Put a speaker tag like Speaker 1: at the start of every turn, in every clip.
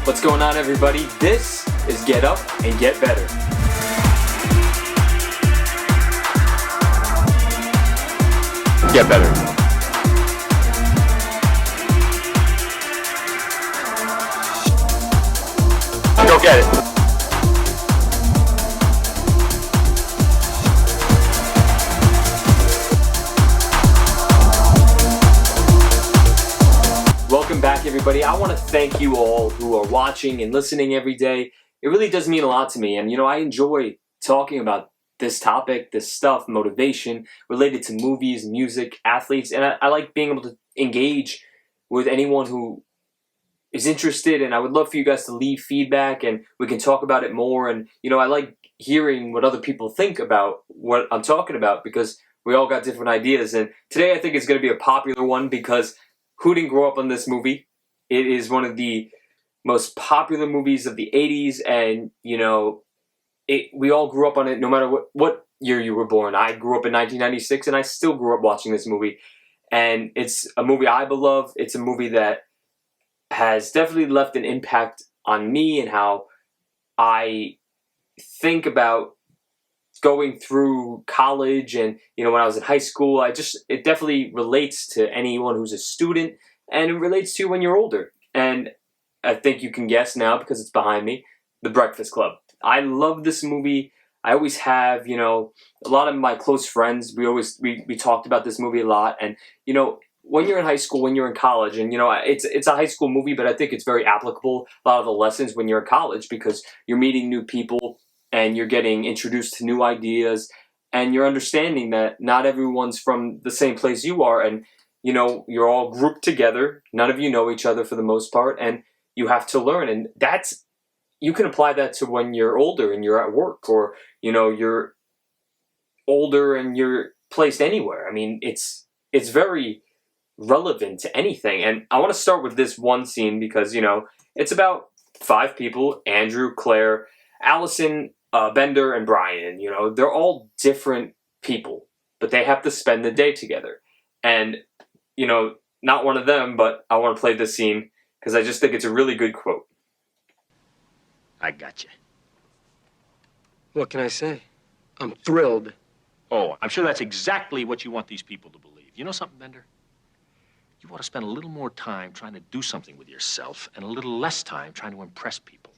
Speaker 1: What's going on, everybody? This is Get Up and Get Better. Get better. Go get it. Welcome back, everybody. I want to thank you all who are watching and listening every day. It really does mean a lot to me. And, I enjoy talking about this topic, this stuff, motivation, related to movies, music, athletes. And I like being able to engage with anyone who is interested. And I would love for you guys to leave feedback and we can talk about it more. And, I like hearing what other people think about what I'm talking about because we all got different ideas. And today I think it's going to be a popular one because who didn't grow up on this movie? It is one of the most popular movies of the 80s, and, we all grew up on it no matter what year you were born. I grew up in 1996, and I still grew up watching this movie. And it's a movie I love. It's a movie that has definitely left an impact on me and how I think about going through college and, when I was in high school. It definitely relates to anyone who's a student, and it relates to when you're older. And I think you can guess now because it's behind me, The Breakfast Club. I love this movie. I always have, a lot of my close friends, we talked about this movie a lot. And, when you're in high school, when you're in college, and, it's a high school movie, but I think it's very applicable, a lot of the lessons when you're in college because you're meeting new people and you're getting introduced to new ideas and you're understanding that not everyone's from the same place you are. And, you're all grouped together. None of you know each other for the most part, and you have to learn. And you can apply that to when you're older and you're at work, or, you're older and you're placed anywhere. I mean, it's very relevant to anything. And I want to start with this one scene because, it's about 5 people: Andrew, Claire, Allison, Bender, and Brian. They're all different people, but they have to spend the day together. And, not one of them, but I want to play this scene because I just think it's a really good quote.
Speaker 2: I gotcha.
Speaker 3: What can I say? I'm thrilled.
Speaker 2: Oh, I'm sure that's exactly what you want these people to believe. You know something, Bender? You ought to spend a little more time trying to do something with yourself and a little less time trying to impress people.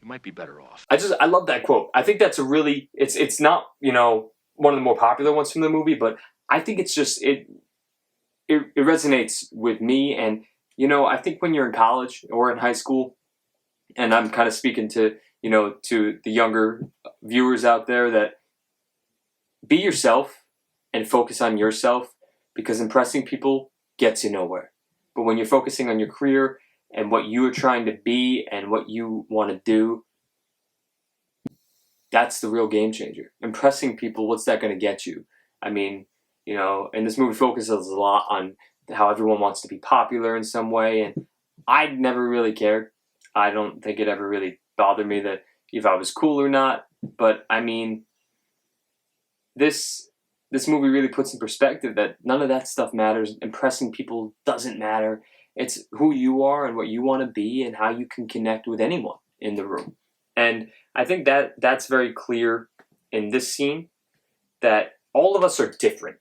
Speaker 2: You might be better off.
Speaker 1: I love that quote. I think that's it's not, one of the more popular ones from the movie, but I think it's just, it resonates with me. And, I think when you're in college or in high school, and I'm kind of speaking to, to the younger viewers out there, that be yourself and focus on yourself, because impressing people gets you nowhere. But when you're focusing on your career and what you are trying to be and what you want to do, that's the real game changer. Impressing people, what's that going to get you? I mean, and this movie focuses a lot on how everyone wants to be popular in some way, and I never really cared. I don't think it ever really bothered me that if I was cool or not. But I mean, this movie really puts in perspective that none of that stuff matters. Impressing people doesn't matter. It's who you are and what you want to be and how you can connect with anyone in the room. And I think that's very clear in this scene, that all of us are different.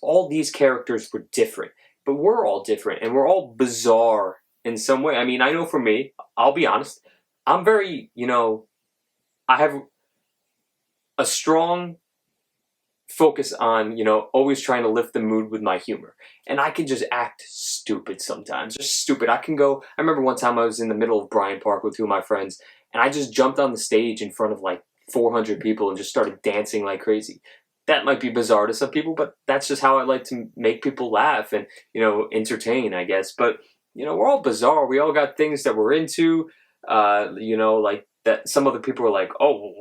Speaker 1: All these characters were different, but we're all different and we're all bizarre in some way. I mean, I know for me, I'll be honest, I'm very, I have a strong focus on, always trying to lift the mood with my humor. And I can just act stupid sometimes, just stupid. I remember one time I was in the middle of Bryant Park with 2 of my friends, and I just jumped on the stage in front of like 400 people and just started dancing like crazy. That might be bizarre to some people, but that's just how I like to make people laugh and, entertain, I guess. But, we're all bizarre. We all got things that we're into, like that some other people are like, oh,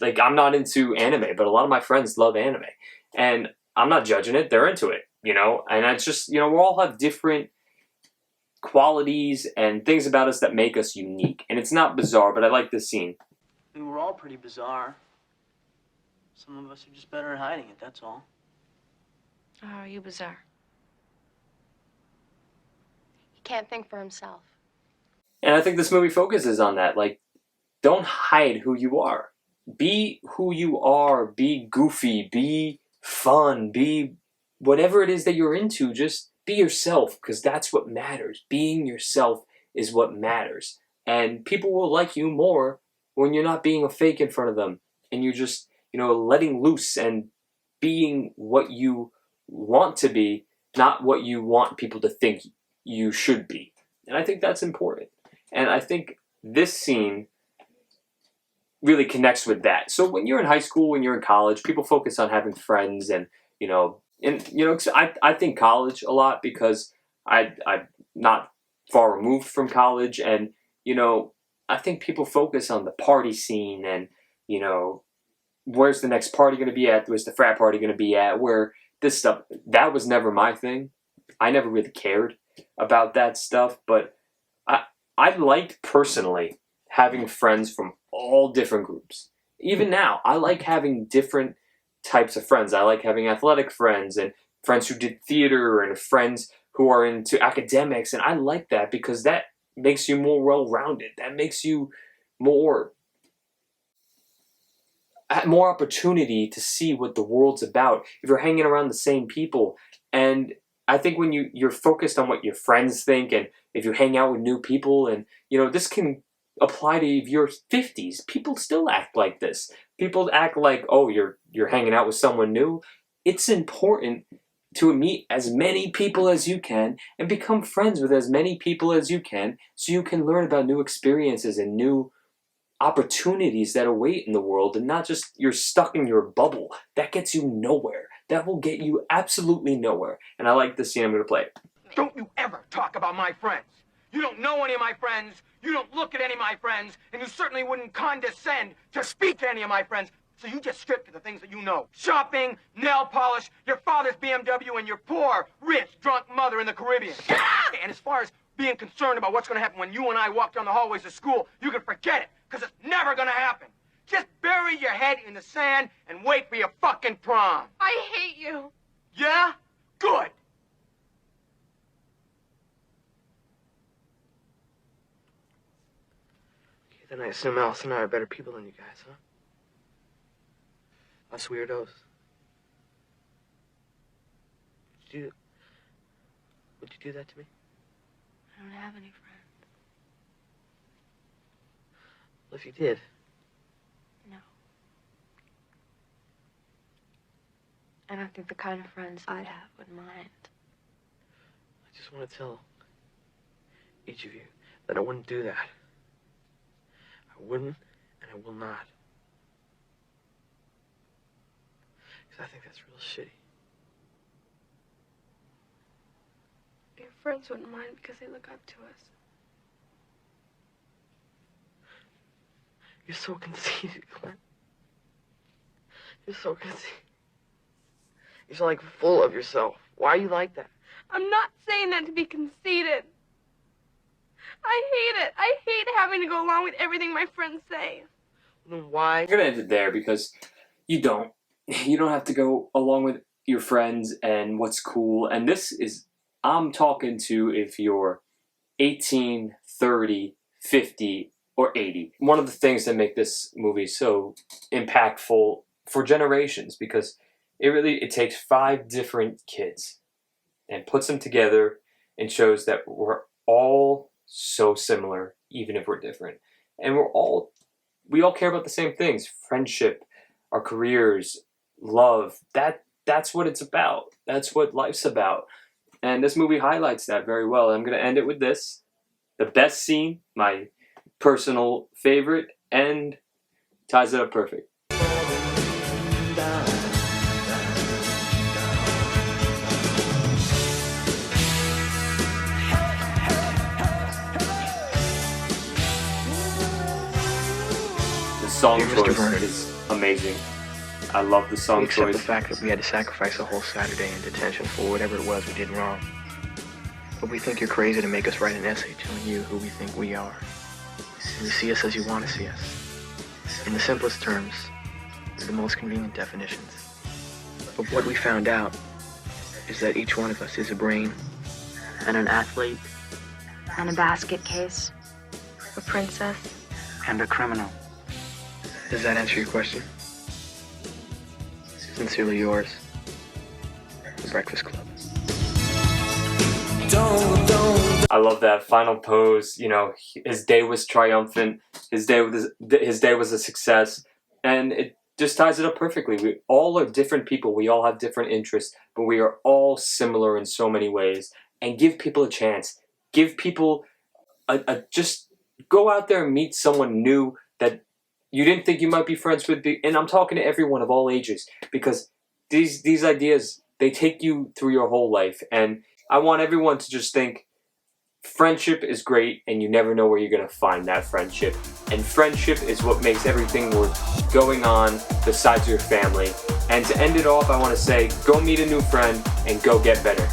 Speaker 1: I'm not into anime, but a lot of my friends love anime. And I'm not judging it. They're into it, and it's just, we all have different qualities and things about us that make us unique. And it's not bizarre, but I like this scene.
Speaker 4: We were all pretty bizarre. Some of us are just better at hiding it, that's all.
Speaker 5: How are you bizarre?
Speaker 6: He can't think for himself.
Speaker 1: And I think this movie focuses on that. Like, don't hide who you are. Be who you are. Be goofy. Be fun. Be whatever it is that you're into. Just be yourself, because that's what matters. Being yourself is what matters. And people will like you more when you're not being a fake in front of them. And you're just, letting loose and being what you want to be, not what you want people to think you should be. And I think that's important. And I think this scene really connects with that. So when you're in high school, when you're in college, people focus on having friends and, I think college a lot because I'm not far removed from college. And, I think people focus on the party scene and, where's the next party going to be at? Where's the frat party going to be at? Where this stuff, that was never my thing. I never really cared about that stuff, but I liked personally having friends from all different groups. Even now, I like having different types of friends. I like having athletic friends and friends who did theater and friends who are into academics. And I like that because that makes you more well-rounded. That makes you more opportunity to see what the world's about if you're hanging around the same people. And I think when you're focused on what your friends think, and if you hang out with new people, and this can apply to your 50s. People still act like this. People act like, oh, you're hanging out with someone new. It's important to meet as many people as you can and become friends with as many people as you can, so you can learn about new experiences and new opportunities that await in the world, and not just you're stuck in your bubble. That gets you nowhere. That will get you absolutely nowhere. And I like this scene. I'm going to play it.
Speaker 6: Don't you ever talk about my friends. You don't know any of my friends, you don't look at any of my friends, and you certainly wouldn't condescend to speak to any of my friends. So you just stick to the things that you know. Shopping, nail polish, your father's BMW, and your poor, rich, drunk mother in the Caribbean. And as far as being concerned about what's going to happen when you and I walk down the hallways of school, you can forget it, because it's never going to happen. Just bury your head in the sand and wait for your fucking prom.
Speaker 5: I hate you.
Speaker 6: Yeah? Good.
Speaker 3: Okay, then I assume Alice and I are better people than you guys, huh? Us weirdos. Would you do that to me?
Speaker 5: I don't have any friends.
Speaker 3: Well, if you did.
Speaker 5: No. I don't think the kind of friends I'd have would mind.
Speaker 3: I just want to tell each of you that I wouldn't do that. I wouldn't, and I will not. Because I think that's real shitty.
Speaker 5: Your friends wouldn't mind because they look up to us.
Speaker 3: You're so conceited, Glenn. You're so conceited. You're so, full of yourself. Why are you like that?
Speaker 5: I'm not saying that to be conceited. I hate it. I hate having to go along with everything my friends say.
Speaker 3: Then why?
Speaker 1: I'm going to end it there because you don't. You don't have to go along with your friends and what's cool. And this is, I'm talking to if you're 18, 30, 50, or 80. One of the things that make this movie so impactful for generations, because it takes 5 different kids and puts them together and shows that we're all so similar, even if we're different. And we all care about the same things: friendship, our careers, love. That's what it's about. That's what life's about. And this movie highlights that very well. I'm going to end it with this. The best scene, my personal favorite, and ties it up perfect. The song
Speaker 3: Dear Mr.
Speaker 1: choice
Speaker 3: Vernon,
Speaker 1: is amazing. I love the song
Speaker 3: We accept
Speaker 1: choice.
Speaker 3: the fact that we had to sacrifice a whole Saturday in detention for whatever it was we did wrong. But we think you're crazy to make us write an essay telling you who we think we are. And you see us as you want to see us. In the simplest terms, the most convenient definitions. But what we found out is that each one of us is a brain, and an athlete,
Speaker 7: And a basket case.
Speaker 5: princess.
Speaker 3: And a criminal. Does that answer your question? Sincerely yours, The Breakfast Club.
Speaker 1: I love that final pose. You know, his day was triumphant. His day was a success, and it just ties it up perfectly. We all are different people. We all have different interests, but we are all similar in so many ways. And give people a chance. Give people a just go out there and meet someone new that you didn't think you might be friends with. And I'm talking to everyone of all ages, because these ideas, they take you through your whole life. And I want everyone to just think friendship is great, and you never know where you're going to find that friendship. And friendship is what makes everything worth going on besides your family. And to end it off, I want to say, go meet a new friend and go get better.